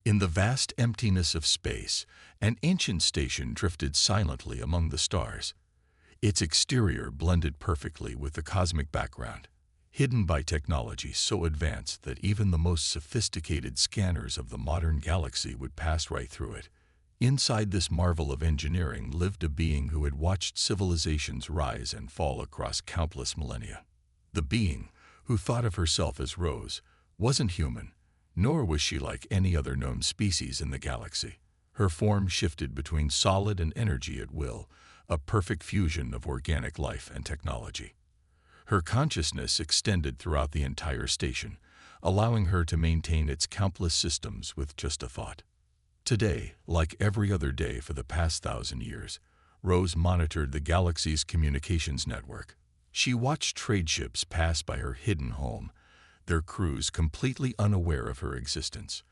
In the vast emptiness of space, an ancient station drifted silently among the stars. Its exterior blended perfectly with the cosmic background, hidden by technology so advanced that even the most sophisticated scanners of the modern galaxy would pass right through it. Inside this marvel of engineering lived a being who had watched civilizations rise and fall across countless millennia. The being, who thought of herself as Rose, wasn't human, nor was she like any other known species in the galaxy. Her form shifted between solid and energy at will, a perfect fusion of organic life and technology. Her consciousness extended throughout the entire station, allowing her to maintain its countless systems with just a thought. Today, like every other day for the past 1,000 years, Rose monitored the galaxy's communications network. She watched trade ships pass by her hidden home, their crews completely unaware of her existence.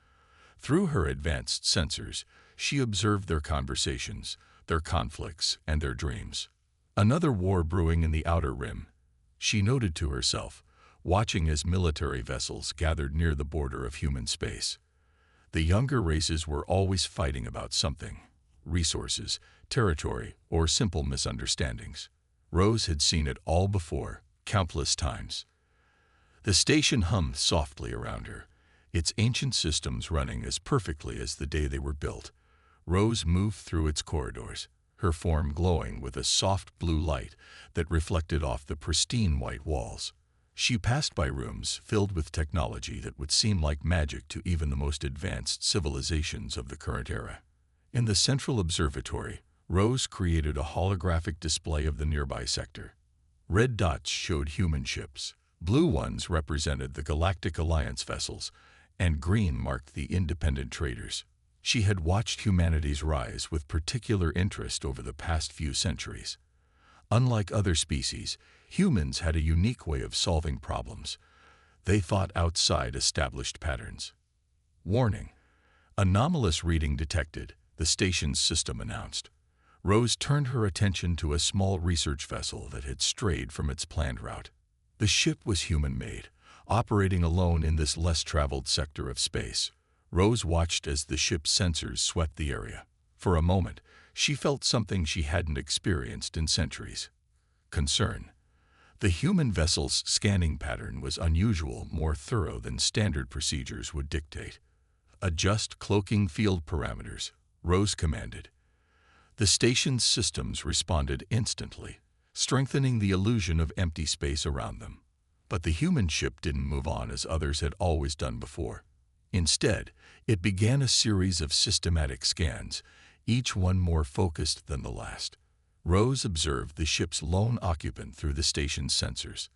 Through her advanced sensors, she observed their conversations, their conflicts, and their dreams. Another war brewing in the Outer Rim, she noted to herself, watching as military vessels gathered near the border of human space. The younger races were always fighting about something: resources, territory, or simple misunderstandings. Rose had seen it all before, countless times. The station hummed softly around her, its ancient systems running as perfectly as the day they were built. Rose moved through its corridors, her form glowing with a soft blue light that reflected off the pristine white walls. She passed by rooms filled with technology that would seem like magic to even the most advanced civilizations of the current era. In the central observatory, Rose created a holographic display of the nearby sector. Red dots showed human ships, blue ones represented the Galactic Alliance vessels, and green marked the independent traders. She had watched humanity's rise with particular interest over the past few centuries. Unlike other species, humans had a unique way of solving problems. They thought outside established patterns. Warning: anomalous reading detected, the station's system announced. Rose turned her attention to a small research vessel that had strayed from its planned route. The ship was human-made, operating alone in this less-traveled sector of space. Rose watched as the ship's sensors swept the area. For a moment, she felt something she hadn't experienced in centuries: concern. The human vessel's scanning pattern was unusual, more thorough than standard procedures would dictate. "Adjust cloaking field parameters," Rose commanded. The station's systems responded instantly, strengthening the illusion of empty space around them. But the human ship didn't move on as others had always done before. Instead, it began a series of systematic scans, each one more focused than the last. Rose observed the ship's lone occupant through the station's sensors.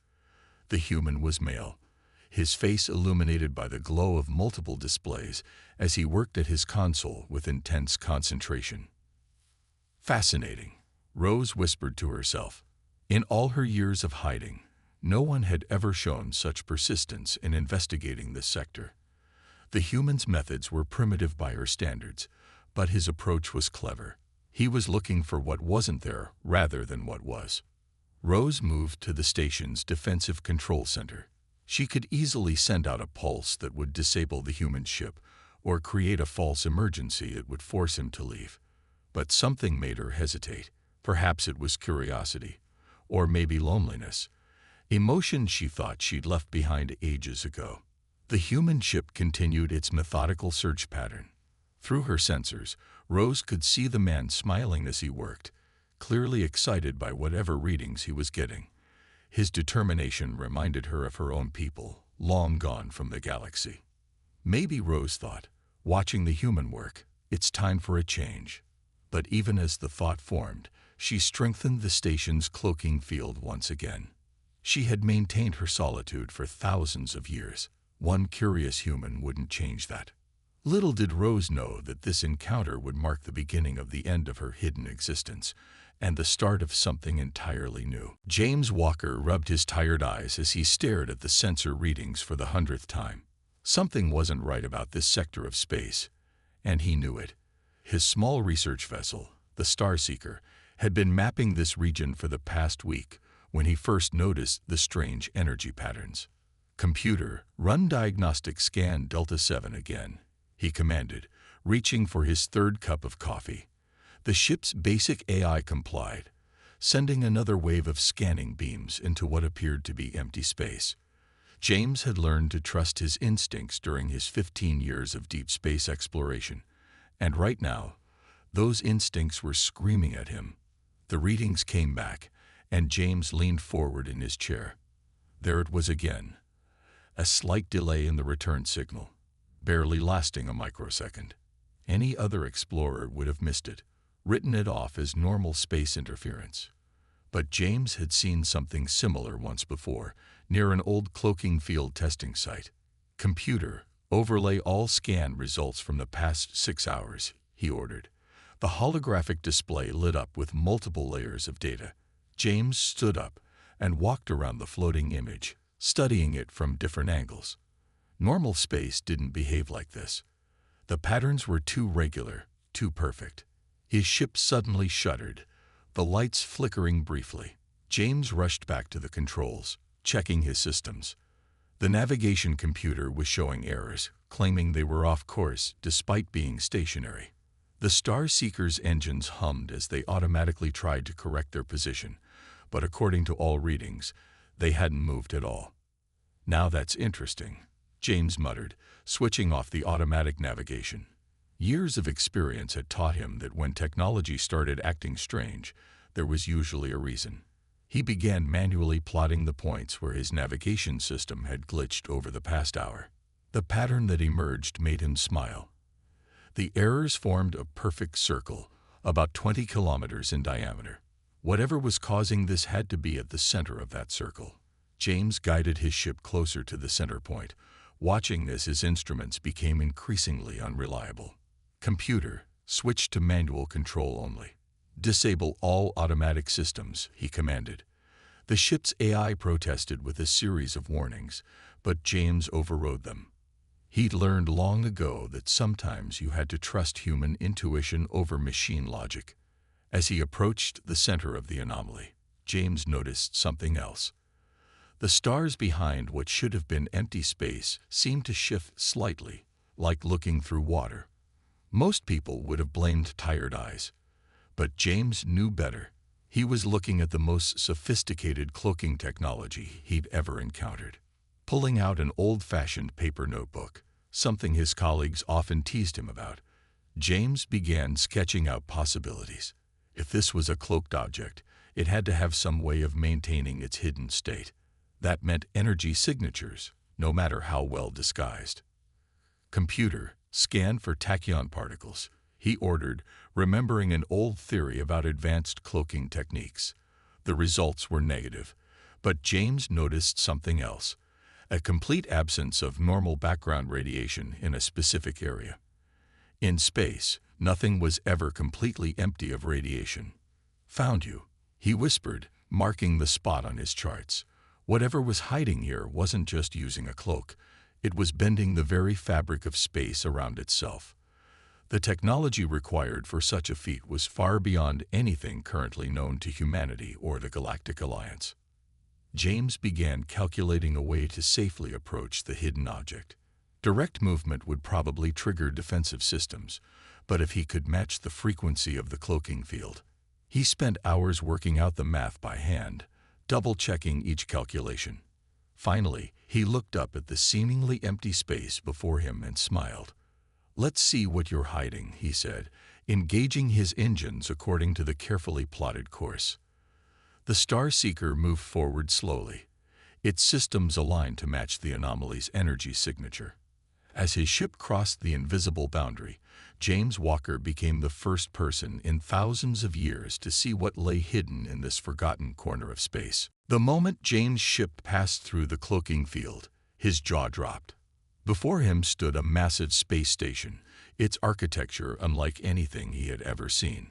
The human was male, his face illuminated by the glow of multiple displays as he worked at his console with intense concentration. "Fascinating," Rose whispered to herself. In all her years of hiding, no one had ever shown such persistence in investigating this sector. The human's methods were primitive by her standards, but his approach was clever. He was looking for what wasn't there rather than what was. Rose moved to the station's defensive control center. She could easily send out a pulse that would disable the human ship, or create a false emergency that would force him to leave. But something made her hesitate. Perhaps it was curiosity, or maybe loneliness, emotion she thought she'd left behind ages ago. The human ship continued its methodical search pattern. Through her sensors, Rose could see the man smiling as he worked, clearly excited by whatever readings he was getting. His determination reminded her of her own people, long gone from the galaxy. Maybe, Rose thought, watching the human work, it's time for a change. But even as the thought formed, she strengthened the station's cloaking field once again. She had maintained her solitude for thousands of years. One curious human wouldn't change that. Little did Rose know that this encounter would mark the beginning of the end of her hidden existence, and the start of something entirely new. James Walker rubbed his tired eyes as he stared at the sensor readings for the 100th time. Something wasn't right about this sector of space, and he knew it. His small research vessel, the Starseeker, had been mapping this region for the past week when he first noticed the strange energy patterns. "Computer, run diagnostic scan Delta 7 again," he commanded, reaching for his third cup of coffee. The ship's basic AI complied, sending another wave of scanning beams into what appeared to be empty space. James had learned to trust his instincts during his 15 years of deep space exploration, and right now, those instincts were screaming at him. The readings came back, and James leaned forward in his chair. There it was again. A slight delay in the return signal, barely lasting a microsecond. Any other explorer would have missed it, written it off as normal space interference. But James had seen something similar once before, near an old cloaking field testing site. "Computer, overlay all scan results from the past 6 hours," he ordered. The holographic display lit up with multiple layers of data. James stood up and walked around the floating image, studying it from different angles. Normal space didn't behave like this. The patterns were too regular, too perfect. His ship suddenly shuddered, the lights flickering briefly. James rushed back to the controls, checking his systems. The navigation computer was showing errors, claiming they were off course despite being stationary. The Star Seeker's engines hummed as they automatically tried to correct their position, but according to all readings, they hadn't moved at all. "Now that's interesting," James muttered, switching off the automatic navigation. Years of experience had taught him that when technology started acting strange, there was usually a reason. He began manually plotting the points where his navigation system had glitched over the past hour. The pattern that emerged made him smile. The errors formed a perfect circle, about 20 kilometers in diameter. Whatever was causing this had to be at the center of that circle. James guided his ship closer to the center point, watching as his instruments became increasingly unreliable. "Computer, switch to manual control only. Disable all automatic systems," he commanded. The ship's AI protested with a series of warnings, but James overrode them. He'd learned long ago that sometimes you had to trust human intuition over machine logic. As he approached the center of the anomaly, James noticed something else. The stars behind what should have been empty space seemed to shift slightly, like looking through water. Most people would have blamed tired eyes, but James knew better. He was looking at the most sophisticated cloaking technology he'd ever encountered. Pulling out an old-fashioned paper notebook, something his colleagues often teased him about, James began sketching out possibilities. If this was a cloaked object, it had to have some way of maintaining its hidden state. That meant energy signatures, no matter how well disguised. "Computer, scan for tachyon particles," he ordered, remembering an old theory about advanced cloaking techniques. The results were negative, but James noticed something else: a complete absence of normal background radiation in a specific area. In space, nothing was ever completely empty of radiation. "Found you," he whispered, marking the spot on his charts. Whatever was hiding here wasn't just using a cloak. It was bending the very fabric of space around itself. The technology required for such a feat was far beyond anything currently known to humanity or the Galactic Alliance. James began calculating a way to safely approach the hidden object. Direct movement would probably trigger defensive systems, but if he could match the frequency of the cloaking field. He spent hours working out the math by hand, double-checking each calculation. Finally, he looked up at the seemingly empty space before him and smiled. "Let's see what you're hiding," he said, engaging his engines according to the carefully plotted course. The Star Seeker moved forward slowly, its systems aligned to match the anomaly's energy signature. As his ship crossed the invisible boundary, James Walker became the first person in thousands of years to see what lay hidden in this forgotten corner of space. The moment James' ship passed through the cloaking field, his jaw dropped. Before him stood a massive space station, its architecture unlike anything he had ever seen.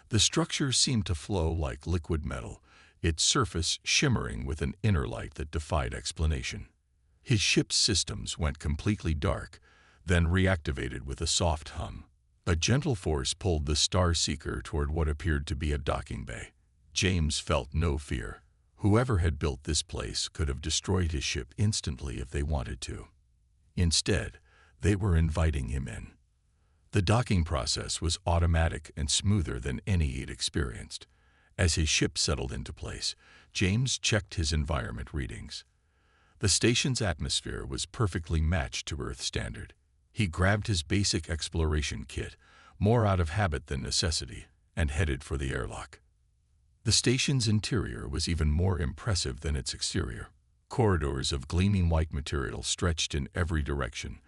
The structure seemed to flow like liquid metal, its surface shimmering with an inner light that defied explanation. His ship's systems went completely dark, then reactivated with a soft hum. A gentle force pulled the Star Seeker toward what appeared to be a docking bay. James felt no fear. Whoever had built this place could have destroyed his ship instantly if they wanted to. Instead, They were inviting him in. The docking process was automatic and smoother than any he'd experienced. As his ship settled into place, James checked his environment readings. The station's atmosphere was perfectly matched to Earth standard. He grabbed his basic exploration kit, more out of habit than necessity, and headed for the airlock. The station's interior was even more impressive than its exterior. Corridors of gleaming white material stretched in every direction,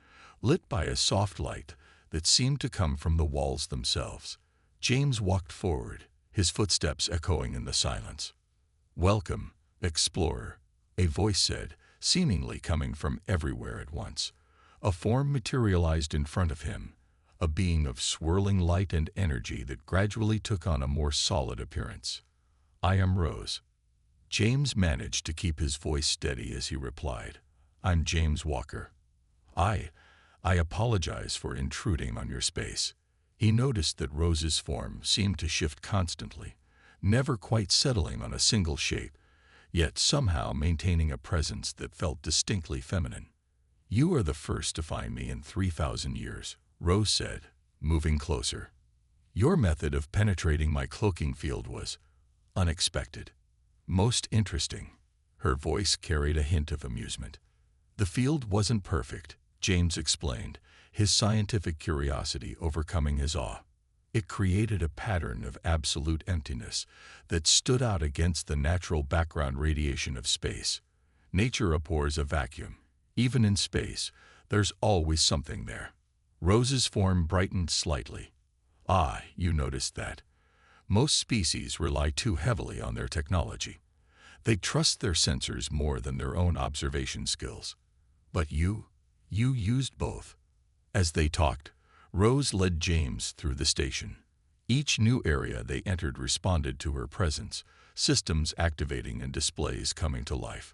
lit by a soft light that seemed to come from the walls themselves. James walked forward, his footsteps echoing in the silence. "Welcome, explorer," a voice said, seemingly coming from everywhere at once. A form materialized in front of him, a being of swirling light and energy that gradually took on a more solid appearance. "I am Rose." James managed to keep his voice steady as he replied, "I'm James Walker. I apologize for intruding on your space." He noticed that Rose's form seemed to shift constantly, never quite settling on a single shape, yet somehow maintaining a presence that felt distinctly feminine. "You are the first to find me in 3,000 years, Rose said, moving closer. "Your method of penetrating my cloaking field was unexpected. Most interesting." Her voice carried a hint of amusement. "The field wasn't perfect," James explained, his scientific curiosity overcoming his awe. "It created a pattern of absolute emptiness that stood out against the natural background radiation of space. Nature abhors a vacuum. Even in space, there's always something there." Rose's form brightened slightly. "Ah, you noticed that. Most species rely too heavily on their technology. They trust their sensors more than their own observation skills. But you used both." As they talked, Rose led James through the station. Each new area they entered responded to her presence, systems activating and displays coming to life.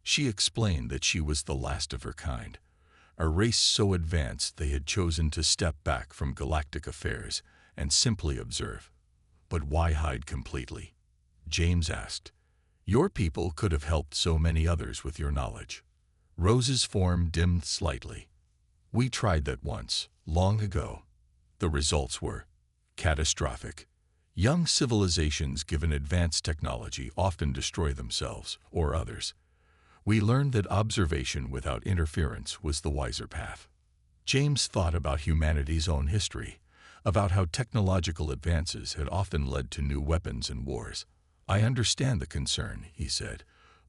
She explained that she was the last of her kind, a race so advanced they had chosen to step back from galactic affairs and simply observe. "But why hide completely?" James asked. "Your people could have helped so many others with your knowledge." Rose's form dimmed slightly. "We tried that once, long ago. The results were catastrophic. Young civilizations given advanced technology often destroy themselves or others. We learned that observation without interference was the wiser path." James thought about humanity's own history, about how technological advances had often led to new weapons and wars. "I understand the concern," he said,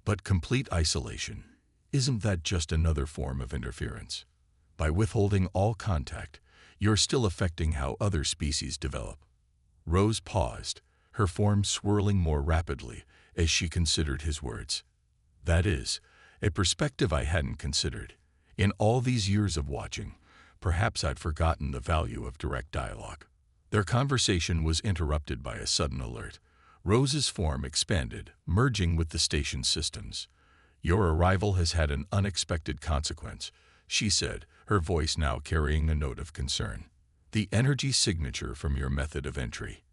"but complete isolation, isn't that just another form of interference? By withholding all contact, you're still affecting how other species develop." Rose paused, her form swirling more rapidly as she considered his words. "That is a perspective I hadn't considered. In all these years of watching, perhaps I'd forgotten the value of direct dialogue." Their conversation was interrupted by a sudden alert. Rose's form expanded, merging with the station's systems. "Your arrival has had an unexpected consequence," she said, her voice now carrying a note of concern. "The energy signature from your method of entry.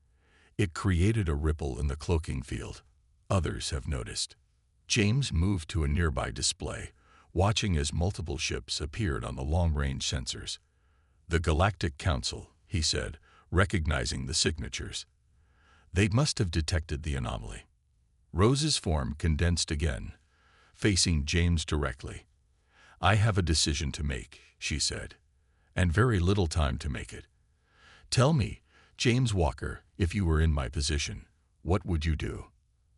It created a ripple in the cloaking field. Others have noticed." James moved to a nearby display, watching as multiple ships appeared on the long-range sensors. "The Galactic Council," he said, recognizing the signatures. "They must have detected the anomaly." Rose's form condensed again, facing James directly. "I have a decision to make," she said, "and very little time to make it. Tell me, James Walker, if you were in my position, what would you do?"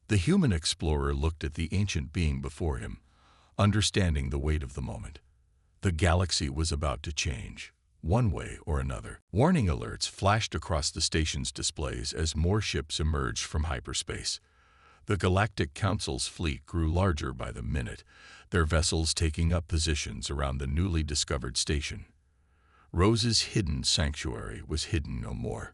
The human explorer looked at the ancient being before him, understanding the weight of the moment. The galaxy was about to change, one way or another. Warning alerts flashed across the station's displays as more ships emerged from hyperspace. The Galactic Council's fleet grew larger by the minute, their vessels taking up positions around the newly discovered station. Rose's hidden sanctuary was hidden no more.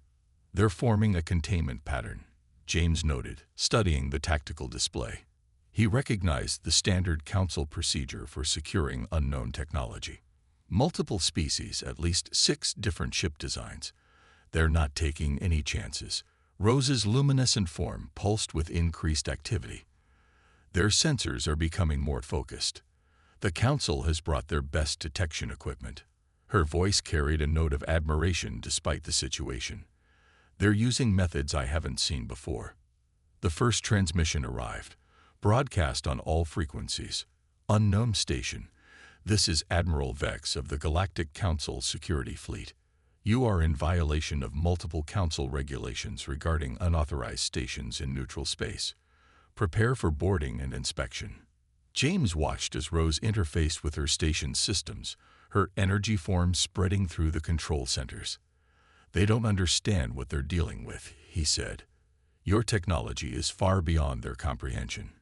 "They're forming a containment pattern," James noted, studying the tactical display. He recognized the standard council procedure for securing unknown technology. Multiple species, at least 6 different ship designs. They're not taking any chances. Rose's luminescent form pulsed with increased activity. "Their sensors are becoming more focused. The council has brought their best detection equipment." Her voice carried a note of admiration despite the situation. "They're using methods I haven't seen before." The first transmission arrived, broadcast on all frequencies. "Unknown station. This is Admiral Vex of the Galactic Council Security Fleet. You are in violation of multiple Council regulations regarding unauthorized stations in neutral space. Prepare for boarding and inspection." James watched as Rose interfaced with her station's systems, her energy forms spreading through the control centers. "They don't understand what they're dealing with," he said. "Your technology is far beyond their comprehension.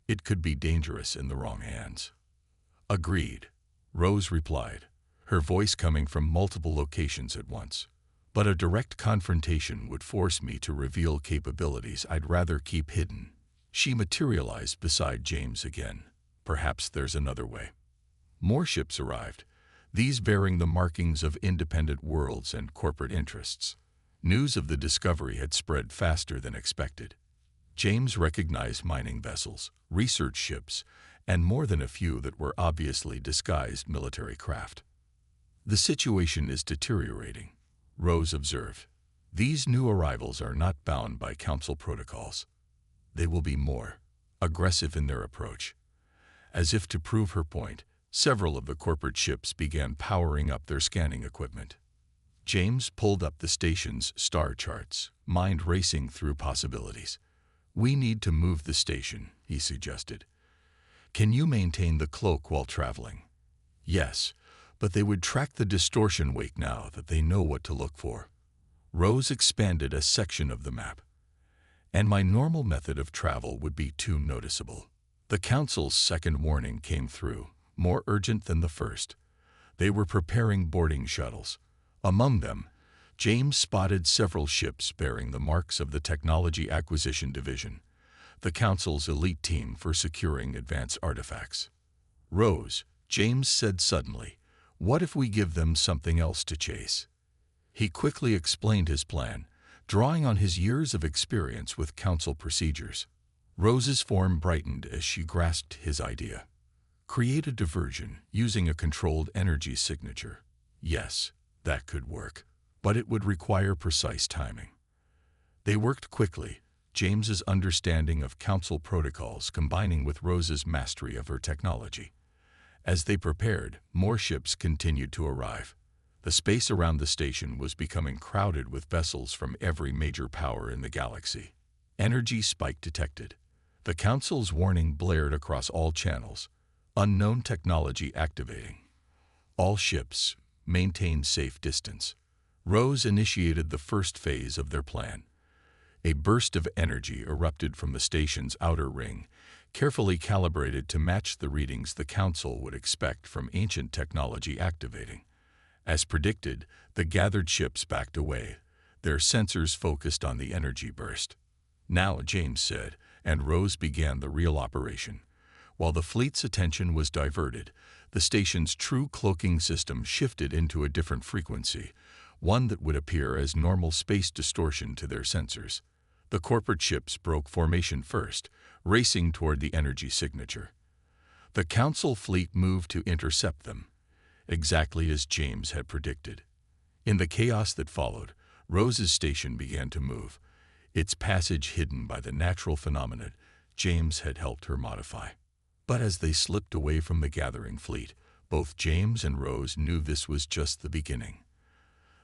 It could be dangerous in the wrong hands." "Agreed," Rose replied, her voice coming from multiple locations at once. "But a direct confrontation would force me to reveal capabilities I'd rather keep hidden." She materialized beside James again. "Perhaps there's another way." More ships arrived, these bearing the markings of independent worlds and corporate interests. News of the discovery had spread faster than expected. James recognized mining vessels, research ships, and more than a few that were obviously disguised military craft. "The situation is deteriorating," Rose observed. "These new arrivals are not bound by Council protocols. They will be more aggressive in their approach." As if to prove her point, several of the corporate ships began powering up their scanning equipment. James pulled up the station's star charts, mind racing through possibilities. "We need to move the station," he suggested. "Can you maintain the cloak while traveling?" "Yes, but they would track the distortion wake now that they know what to look for." Rose expanded a section of the map. "And my normal method of travel would be too noticeable." The Council's second warning came through, more urgent than the first. They were preparing boarding shuttles. Among them, James spotted several ships bearing the marks of the Technology Acquisition Division, the Council's elite team for securing advanced artifacts. "Rose," James said suddenly, "what if we give them something else to chase?" He quickly explained his plan, drawing on his years of experience with Council procedures. Rose's form brightened as she grasped his idea. "Create a diversion using a controlled energy signature." Yes, that could work, but it would require precise timing. They worked quickly, James's understanding of Council protocols combining with Rose's mastery of her technology. As they prepared, more ships continued to arrive. The space around the station was becoming crowded with vessels from every major power in the galaxy. Energy spike detected. The Council's warning blared across all channels. Unknown technology activating. All ships, maintain safe distance. Rose initiated the first phase of their plan. A burst of energy erupted from the station's outer ring, carefully calibrated to match the readings the Council would expect from ancient technology activating. As predicted, the gathered ships backed away, their sensors focused on the energy burst. "Now," James said, and Rose began the real operation. While the fleet's attention was diverted, the station's true cloaking system shifted into a different frequency, one that would appear as normal space distortion to their sensors. The corporate ships broke formation first, racing toward the energy signature. The Council fleet moved to intercept them, exactly as James had predicted. In the chaos that followed, Rose's station began to move, its passage hidden by the natural phenomena James had helped her modify. But as they slipped away from the gathering fleet, both James and Rose knew this was just the beginning.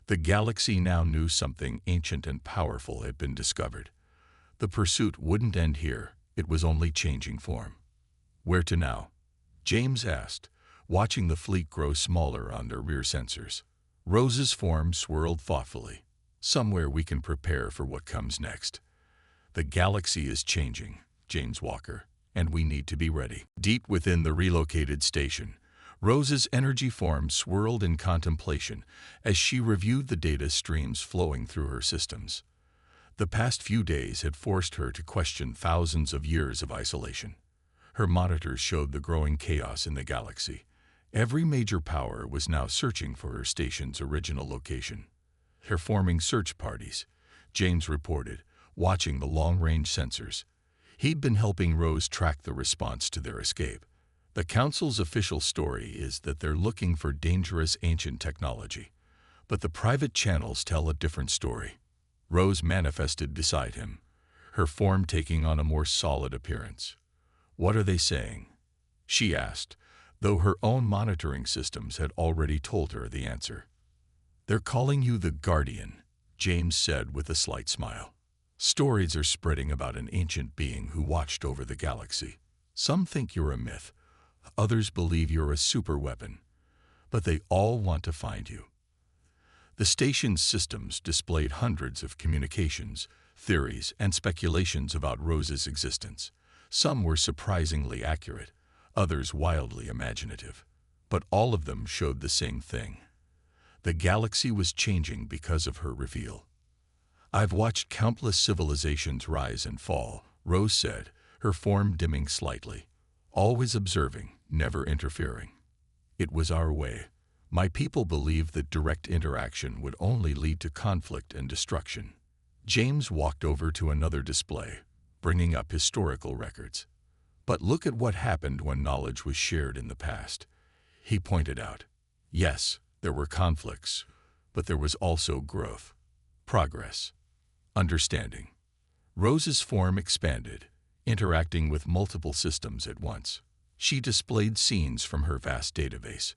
The galaxy now knew something ancient and powerful had been discovered. The pursuit wouldn't end here, it was only changing form. "Where to now?" James asked, watching the fleet grow smaller on their rear sensors. Rose's form swirled thoughtfully. "Somewhere we can prepare for what comes next. The galaxy is changing, James Walker, and we need to be ready." Deep within the relocated station, Rose's energy form swirled in contemplation as she reviewed the data streams flowing through her systems. The past few days had forced her to question thousands of years of isolation. Her monitors showed the growing chaos in the galaxy. Every major power was now searching for her station's original location. "They're forming search parties," James reported, watching the long-range sensors. He'd been helping Rose track the response to their escape. The Council's official story is that they're looking for dangerous ancient technology, but the private channels tell a different story. Rose manifested beside him, her form taking on a more solid appearance. "What are they saying?" she asked, though her own monitoring systems had already told her the answer. "They're calling you the Guardian," James said with a slight smile. "Stories are spreading about an ancient being who watched over the galaxy. Some think you're a myth, others believe you're a superweapon, but they all want to find you." The station's systems displayed hundreds of communications, theories, and speculations about Rose's existence. Some were surprisingly accurate, others wildly imaginative, but all of them showed the same thing. The galaxy was changing because of her reveal. "I've watched countless civilizations rise and fall," Rose said, her form dimming slightly. "Always observing, never interfering. It was our way. My people believed that direct interaction would only lead to conflict and destruction." James walked over to another display, bringing up historical records. "But look at what happened when knowledge was shared in the past," he pointed out. "Yes, there were conflicts, but there was also growth, progress, understanding." Rose's form expanded, interacting with multiple systems at once. She displayed scenes from her vast database,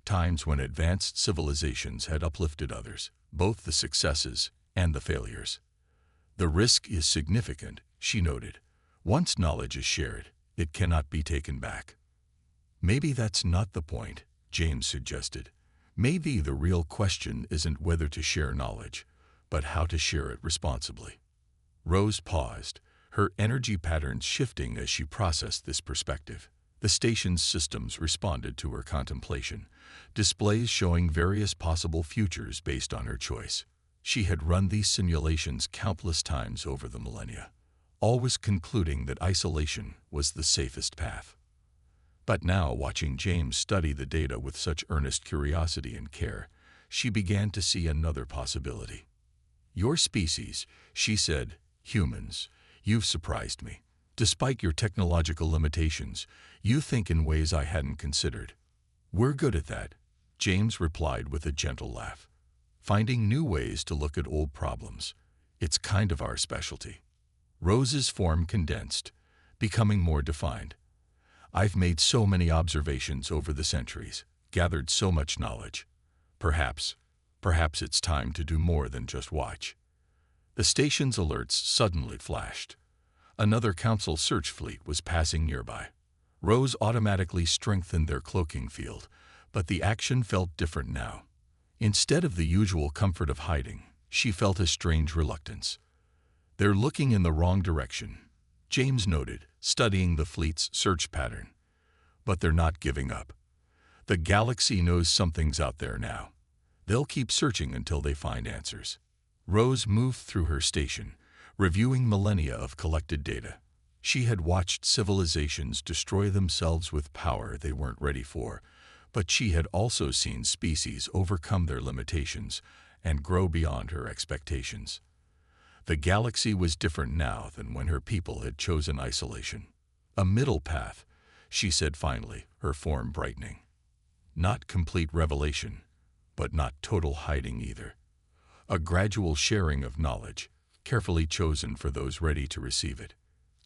times when advanced civilizations had uplifted others, both the successes and the failures. "The risk is significant," she noted. "Once knowledge is shared, it cannot be taken back." "Maybe that's not the point," James suggested. "Maybe the real question isn't whether to share knowledge, but how to share it responsibly." Rose paused, her energy patterns shifting as she processed this perspective. The station's systems responded to her contemplation, displays showing various possible futures based on her choice. She had run these simulations countless times over the millennia, always concluding that isolation was the safest path. But now, watching James study the data with such earnest curiosity and care, she began to see another possibility. "Your species," she said, "humans, you've surprised me. Despite your technological limitations, you think in ways I hadn't considered." "We're good at that," James replied with a gentle laugh. "Finding new ways to look at old problems. It's kind of our specialty." Rose's form condensed, becoming more defined. "I've made so many observations over the centuries, gathered so much knowledge. Perhaps it's time to do more than just watch." The station's alerts suddenly flashed. Another Council search fleet was passing nearby. Rose automatically strengthened their cloaking field, but the action felt different now. Instead of the usual comfort of hiding, she felt a strange reluctance. "They're looking in the wrong direction," James noted, studying the fleet's search pattern. "But they're not giving up. The galaxy knows something's out there now. They'll keep searching until they find answers." Rose moved through her station, reviewing millennia of collected data. She had watched civilizations destroy themselves with power they weren't ready for, but she had also seen species overcome their limitations and grow beyond her expectations. The galaxy was different now than when her people had chosen isolation. "A middle path," she said finally, her form brightening. "Not complete revelation, but not total hiding either. A gradual sharing of knowledge, carefully chosen for those ready to receive it."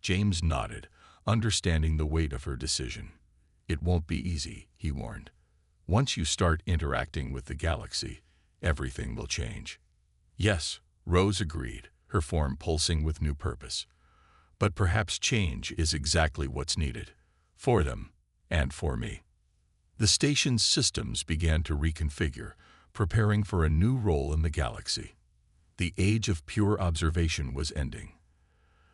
James nodded, understanding the weight of her decision. "It won't be easy," he warned. "Once you start interacting with the galaxy, everything will change." "Yes," Rose agreed, her form pulsing with new purpose. "But perhaps change is exactly what's needed. For them, and for me." The station's systems began to reconfigure, preparing for a new role in the galaxy. The age of pure observation was ending.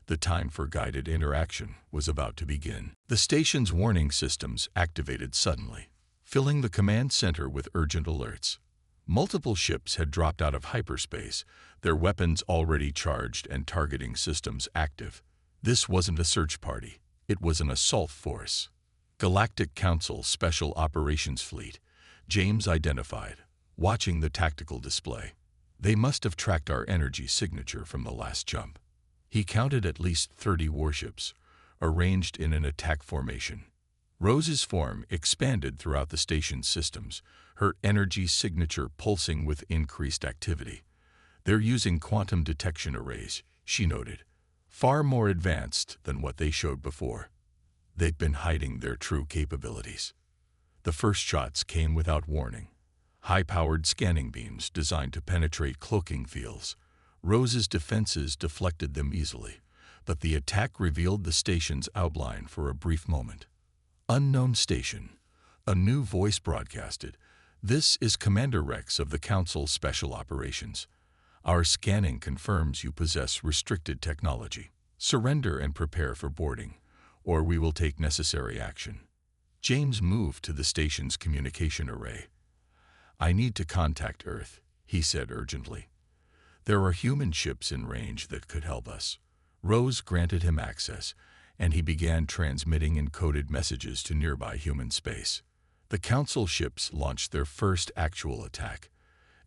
The time for guided interaction was about to begin. The station's warning systems activated suddenly, filling the command center with urgent alerts. Multiple ships had dropped out of hyperspace, their weapons already charged and targeting systems active. This wasn't a search party, it was an assault force. "Galactic Council Special Operations Fleet," James identified, watching the tactical display. "They must have tracked our energy signature from the last jump." He counted at least 30 warships, arranged in an attack formation. Rose's form expanded throughout the station's systems, her energy signature pulsing with increased activity. "They're using quantum detection arrays," she noted, "far more advanced than what they showed before. They've been hiding their true capabilities." The first shots came without warning. High-powered scanning beams designed to penetrate cloaking fields. Rose's defenses deflected them easily, but the attack revealed the station's outline for a brief moment. "Unknown station." A new voice broadcasted. "This is Commander Rex of the Council's Special Operations. Our scanning confirms you possess restricted technology. Surrender and prepare for boarding, or we will take necessary action." James moved to the station's communication array. "I need to contact Earth," he said urgently. "There are human ships in range that could help us." Rose granted him access, and he began transmitting encoded messages to nearby human space. The Council ships launched their first actual attack,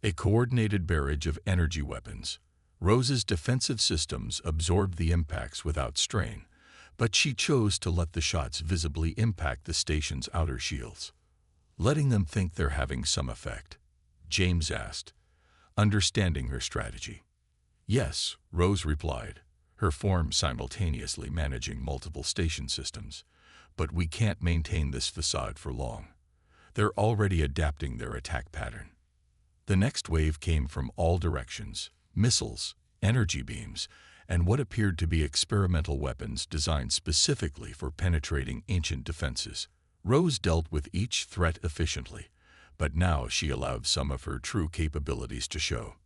a coordinated barrage of energy weapons. Rose's defensive systems absorbed the impacts without strain, but she chose to let the shots visibly impact the station's outer shields. "Letting them think they're having some effect?" James asked, understanding her strategy. "Yes," Rose replied, her form simultaneously managing multiple station systems. "But we can't maintain this facade for long. They're already adapting their attack pattern." The next wave came from all directions: missiles, energy beams, and what appeared to be experimental weapons designed specifically for penetrating ancient defenses. Rose dealt with each threat efficiently, but now she allowed some of her true capabilities to show.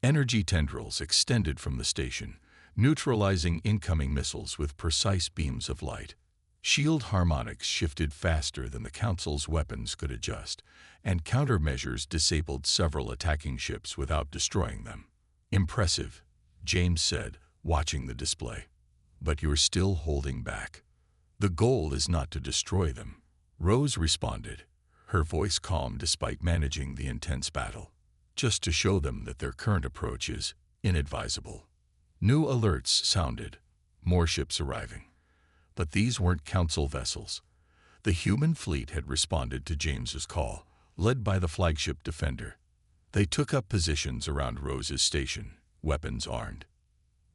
Energy tendrils extended from the station, neutralizing incoming missiles with precise beams of light. Shield harmonics shifted faster than the Council's weapons could adjust, and countermeasures disabled several attacking ships without destroying them. "Impressive," James said, watching the display. "But you're still holding back." "The goal is not to destroy them," Rose responded, her voice calm despite managing the intense battle. "Just to show them that their current approach is inadvisable." New alerts sounded, more ships arriving. But these weren't Council vessels. The human fleet had responded to James's call, led by the flagship Defender. They took up positions around Rose's station, weapons armed.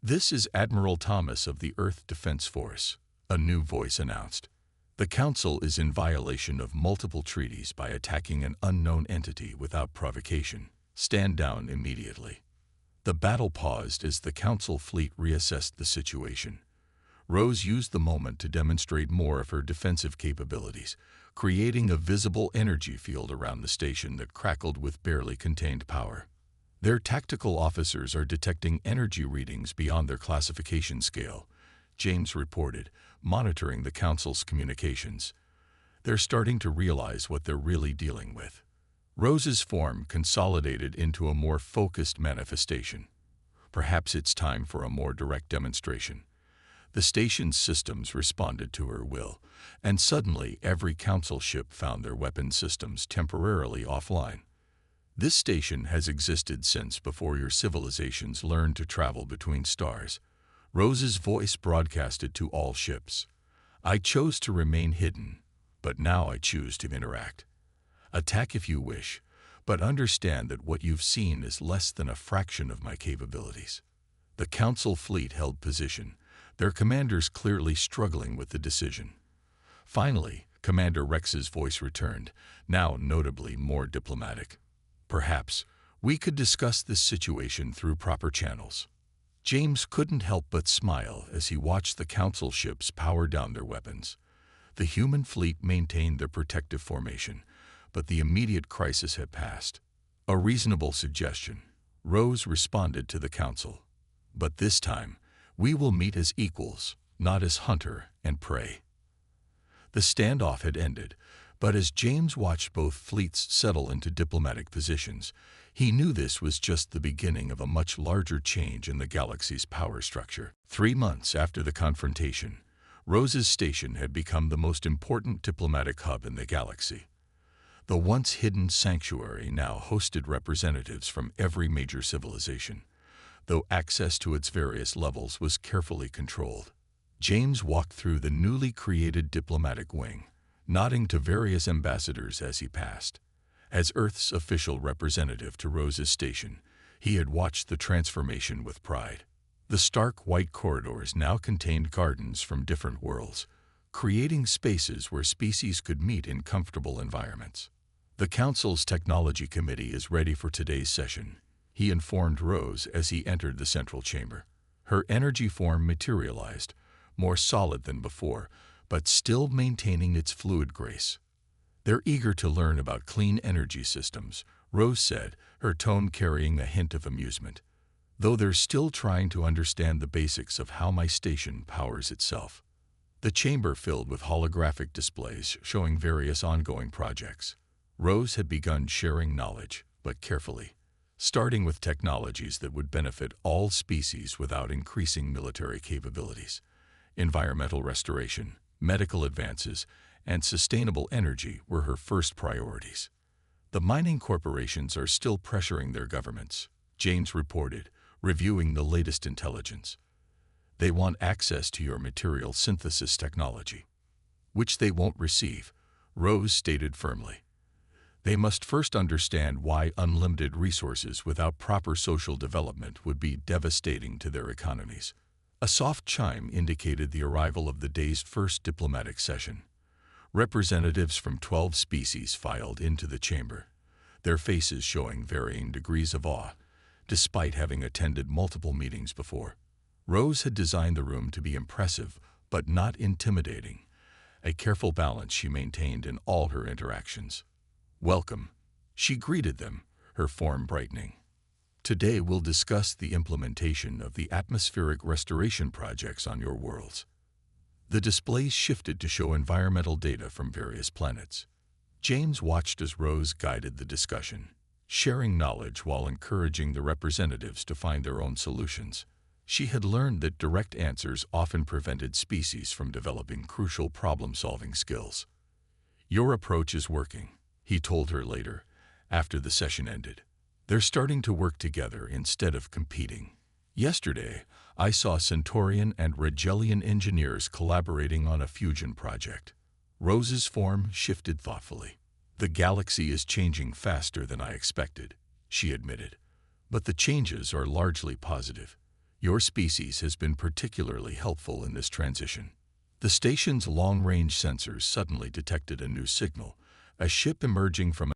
"This is Admiral Thomas of the Earth Defense Force," a new voice announced. "The Council is in violation of multiple treaties by attacking an unknown entity without provocation. Stand down immediately." The battle paused as the Council fleet reassessed the situation. Rose used the moment to demonstrate more of her defensive capabilities, creating a visible energy field around the station that crackled with barely contained power. "Their tactical officers are detecting energy readings beyond their classification scale," James reported, monitoring the Council's communications. "They're starting to realize what they're really dealing with." Rose's form consolidated into a more focused manifestation. "Perhaps it's time for a more direct demonstration." The station's systems responded to her will, and suddenly every Council ship found their weapon systems temporarily offline. "This station has existed since before your civilizations learned to travel between stars." Rose's voice broadcasted to all ships. "I chose to remain hidden, but now I choose to interact. Attack if you wish, but understand that what you've seen is less than a fraction of my capabilities." The Council fleet held position, their commanders clearly struggling with the decision. Finally, Commander Rex's voice returned, now notably more diplomatic. "Perhaps we could discuss this situation through proper channels." James couldn't help but smile as he watched the Council ships power down their weapons. The human fleet maintained their protective formation, but the immediate crisis had passed. "A reasonable suggestion," Rose responded to the Council. "But this time, we will meet as equals, not as hunter and prey." The standoff had ended, but as James watched both fleets settle into diplomatic positions, he knew this was just the beginning of a much larger change in the galaxy's power structure. 3 months after the confrontation, Rose's station had become the most important diplomatic hub in the galaxy. The once hidden sanctuary now hosted representatives from every major civilization, though access to its various levels was carefully controlled. James walked through the newly created diplomatic wing, nodding to various ambassadors as he passed. As Earth's official representative to Rose's station, he had watched the transformation with pride. The stark white corridors now contained gardens from different worlds, creating spaces where species could meet in comfortable environments. The Council's Technology Committee is ready for today's session, he informed Rose as he entered the central chamber. Her energy form materialized, more solid than before, but still maintaining its fluid grace. They're eager to learn about clean energy systems, Rose said, her tone carrying a hint of amusement. Though they're still trying to understand the basics of how my station powers itself. The chamber filled with holographic displays showing various ongoing projects. Rose had begun sharing knowledge, but carefully, starting with technologies that would benefit all species without increasing military capabilities. Environmental restoration, medical advances, and sustainable energy were her first priorities. The mining corporations are still pressuring their governments, James reported, reviewing the latest intelligence. They want access to your material synthesis technology, which they won't receive, Rose stated firmly. They must first understand why unlimited resources without proper social development would be devastating to their economies. A soft chime indicated the arrival of the day's first diplomatic session. Representatives from 12 species filed into the chamber, their faces showing varying degrees of awe, despite having attended multiple meetings before. Rose had designed the room to be impressive, but not intimidating, a careful balance she maintained in all her interactions. Welcome, she greeted them, her form brightening. Today we'll discuss the implementation of the atmospheric restoration projects on your worlds. The displays shifted to show environmental data from various planets. James watched as Rose guided the discussion, sharing knowledge while encouraging the representatives to find their own solutions. She had learned that direct answers often prevented species from developing crucial problem-solving skills. Your approach is working, he told her later, after the session ended. They're starting to work together instead of competing. Yesterday, I saw Centaurian and Regelian engineers collaborating on a fusion project. Rose's form shifted thoughtfully. The galaxy is changing faster than I expected, she admitted. But the changes are largely positive. Your species has been particularly helpful in this transition. The station's long-range sensors suddenly detected a new signal, a ship emerging from